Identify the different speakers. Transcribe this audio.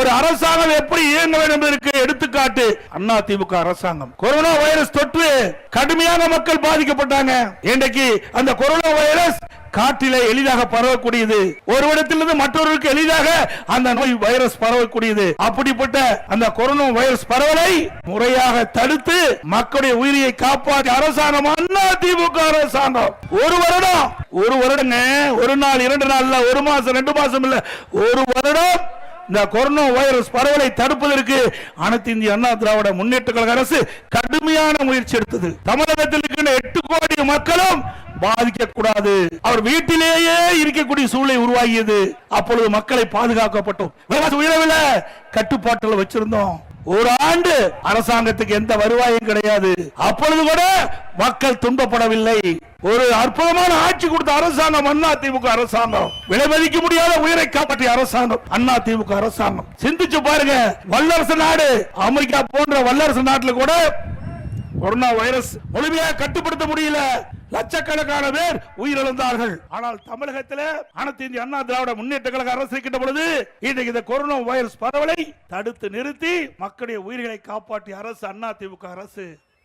Speaker 1: ஒரு அரசாங்கம் எப்படி இயங்க வேண்டும் என்பதற்கு எடுத்துக்காட்டு அதிமுக அரசாங்கம். கொரோனா வைரஸ் தொற்று கடுமையாக மக்கள் பாதிக்கப்பட்டாங்க. இன்றைக்கு அந்த கொரோனா வைரஸ் காற்றிலே எளிதாக பரவக்கூடியது, ஒரு இடத்திலிருந்து மற்றொருக்கு எளிதாக அந்த நோய் வைரஸ் பரவக்கூடியது. அப்படிப்பட்ட அந்த கொரோனா வைரஸ் பரவலை முறையாக தடுத்து மக்களுடைய உயிரை காப்பாற்றிய அரசாங்கம் அதிமுக அரசாங்கம். ஒரு வருடம், ஒரு நாள் 2 நாள் இல்ல, 1 மாசம் 2 மாசம் இல்ல, ஒரு வருடம் இந்த கொரோனா வைரஸ் பரவலை தடுப்பதற்கு அனைத்து இந்திய அண்ணா திராவிட முன்னேற்ற கழக அரசு கடுமையான முயற்சி எடுத்தது. தமிழகத்தில் இருக்கின்ற 8 கோடி மக்களும் பாதிக்க கூடாது, அவர் வீட்டிலேயே இருக்கக்கூடிய சூழலை உருவாகியது. அப்பொழுது மக்களை பாதுகாக்கப்பட்டோம், உயரவில கட்டுப்பாட்டில் வச்சிருந்தோம். ஒரு ஆண்டு அரசாங்கத்துக்கு எந்த வருவாயும் கிடையாது, அப்பொழுது கூட மக்கள் துன்பப்படவில்லை. ஒரு அற்புதமான ஆட்சி கொடுத்த அரசாங்கம் அதிமுக அரசாங்கம். விலைமதிக்க முடியாத உயிரை காப்பாற்றிய அரசாங்கம் அதிமுக அரசாங்கம். சிந்திச்சு பாருங்க, வல்லரசு நாடு அமெரிக்கா போன்ற வல்லரசு நாட்டில் கூட கொரோனா வைரஸ் முழுமையாக கட்டுப்படுத்த முடியல, லட்சக்கணக்கான பேர் உயிரிழந்தார்கள். ஆனால் தமிழகத்தில் அனைத்து இந்திய அண்ணா திராவிட முன்னேற்ற கழக அரசு இருக்கின்ற பொழுது இன்றைக்கு இந்த கொரோனா வைரஸ் பரவலை தடுத்து நிறுத்தி மக்களுடைய உயிர்களை காப்பாற்றிய அரசு அதிமுக அரசு.